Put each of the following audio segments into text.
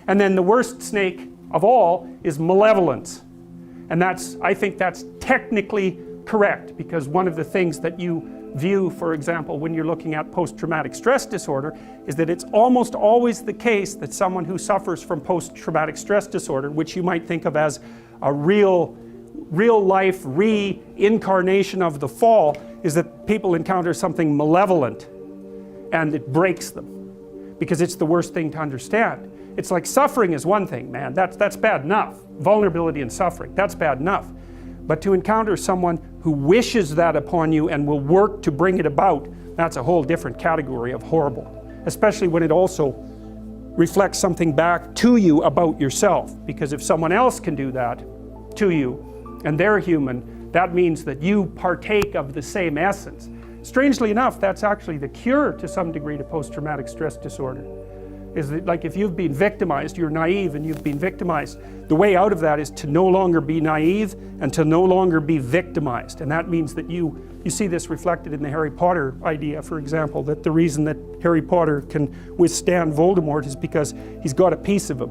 And then the worst snake of all is malevolence. And I think that's technically correct, because one of the things that you view, for example, when you're looking at post-traumatic stress disorder, is that it's almost always the case that someone who suffers from post-traumatic stress disorder, which you might think of as a real life reincarnation of the fall, is that people encounter something malevolent and it breaks them, because it's the worst thing to understand. It's like suffering is one thing, man, that's bad enough. Vulnerability and suffering, that's bad enough. But to encounter someone who wishes that upon you and will work to bring it about, that's a whole different category of horrible. Especially when it also reflects something back to you about yourself. Because if someone else can do that to you, and they're human, that means that you partake of the same essence. Strangely enough, that's actually the cure to some degree to post-traumatic stress disorder. Is that, like, if you've been victimized, you're naive and you've been victimized, the way out of that is to no longer be naive and to no longer be victimized. And that means that you see this reflected in the Harry Potter idea, for example, that the reason that Harry Potter can withstand Voldemort is because he's got a piece of him,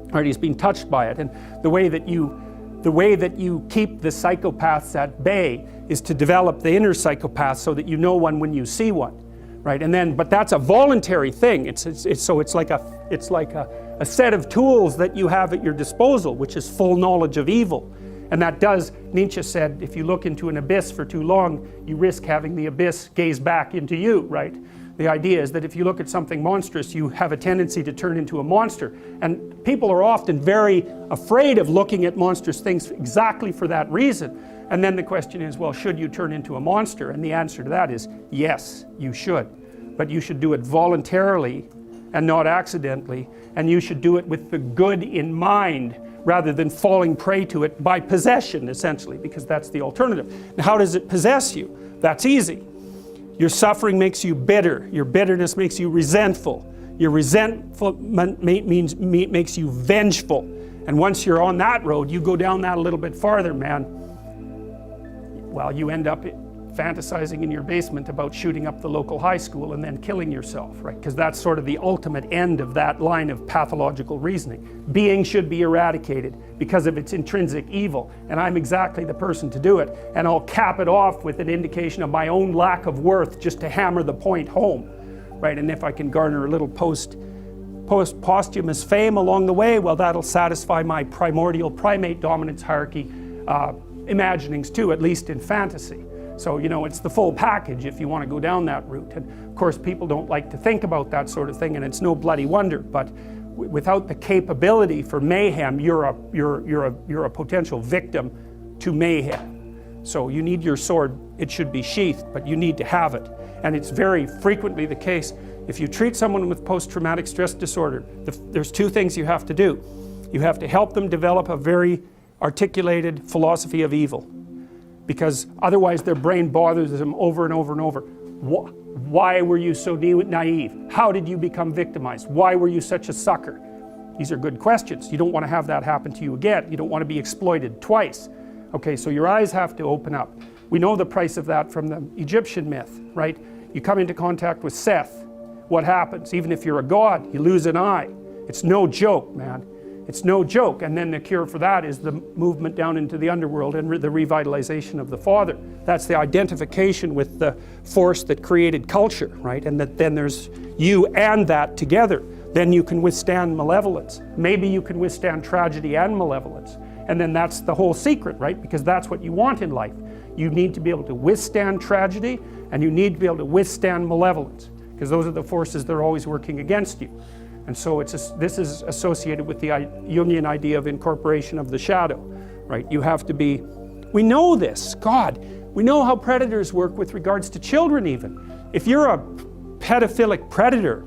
right? He's been touched by it. And the way that you keep the psychopaths at bay is to develop the inner psychopath so that you know one when you see one. Right, and then, but that's a voluntary thing. So it's like a set of tools that you have at your disposal, which is full knowledge of evil. And that does, Nietzsche said, if you look into an abyss for too long, you risk having the abyss gaze back into you, right? The idea is that if you look at something monstrous, you have a tendency to turn into a monster. And people are often very afraid of looking at monstrous things exactly for that reason. And then the question is, well, should you turn into a monster? And the answer to that is, yes, you should. But you should do it voluntarily and not accidentally. And you should do it with the good in mind rather than falling prey to it by possession, essentially, because that's the alternative. Now, how does it possess you? That's easy. Your suffering makes you bitter. Your bitterness makes you resentful. Your resentment makes you vengeful. And once you're on that road, you go down that a little bit farther, man. Well, you end up fantasizing in your basement about shooting up the local high school and then killing yourself, right? Because that's sort of the ultimate end of that line of pathological reasoning. Being should be eradicated because of its intrinsic evil, and I'm exactly the person to do it. And I'll cap it off with an indication of my own lack of worth just to hammer the point home, right? And if I can garner a little posthumous fame along the way, well, that'll satisfy my primordial primate dominance hierarchy imaginings too, at least in fantasy. So, you know, it's the full package if you want to go down that route. And of course, people don't like to think about that sort of thing, and it's no bloody wonder. But without the capability for mayhem, you're a potential victim to mayhem. So you need your sword. It should be sheathed, but you need to have it. And it's very frequently the case. If you treat someone with post-traumatic stress disorder, there's two things you have to do. You have to help them develop a very articulated philosophy of evil, because otherwise their brain bothers them over and over and over. Why were you so naive? How did you become victimized? Why were you such a sucker? These are good questions. You don't want to have that happen to you again. You don't want to be exploited twice. Okay, so your eyes have to open up. We know the price of that from the Egyptian myth, right? You come into contact with Seth. What happens? Even if you're a god, you lose an eye. It's no joke, man. It's no joke. And then the cure for that is the movement down into the underworld and the revitalization of the Father. That's the identification with the force that created culture, right? And that then there's you and that together. Then you can withstand malevolence. Maybe you can withstand tragedy and malevolence. And then that's the whole secret, right? Because that's what you want in life. You need to be able to withstand tragedy, and you need to be able to withstand malevolence, because those are the forces that are always working against you. And so this is associated with the Jungian idea of incorporation of the shadow, right? You have to be, we know this, God, we know how predators work with regards to children even. If you're a pedophilic predator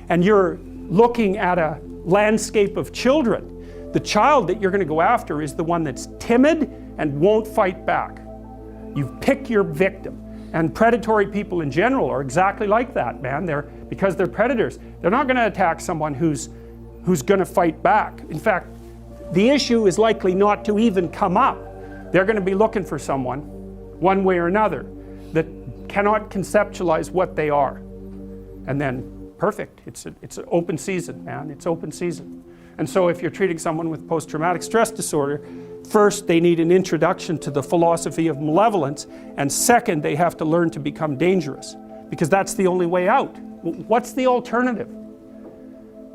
and you're looking at a landscape of children, the child that you're going to go after is the one that's timid and won't fight back. You pick your victim. And predatory people in general are exactly like that, man. Because they're predators. They're not going to attack someone who's going to fight back. In fact, the issue is likely not to even come up. They're going to be looking for someone, one way or another, that cannot conceptualize what they are. And then, perfect. It's an open season, man. It's open season. And so if you're treating someone with post-traumatic stress disorder, first they need an introduction to the philosophy of malevolence, and second they have to learn to become dangerous, because that's the only way out. What's the alternative?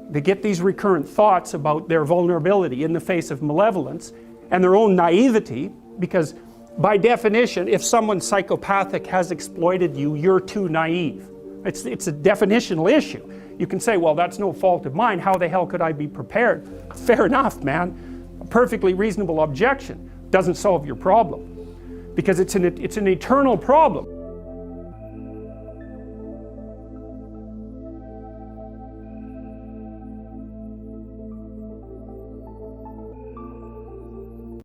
They get these recurrent thoughts about their vulnerability in the face of malevolence and their own naivety, because by definition, if someone psychopathic has exploited you, you're too naive. It's a definitional issue. You can say, well, that's no fault of mine. How the hell could I be prepared? Fair enough, man. A perfectly reasonable objection doesn't solve your problem, because it's an eternal problem.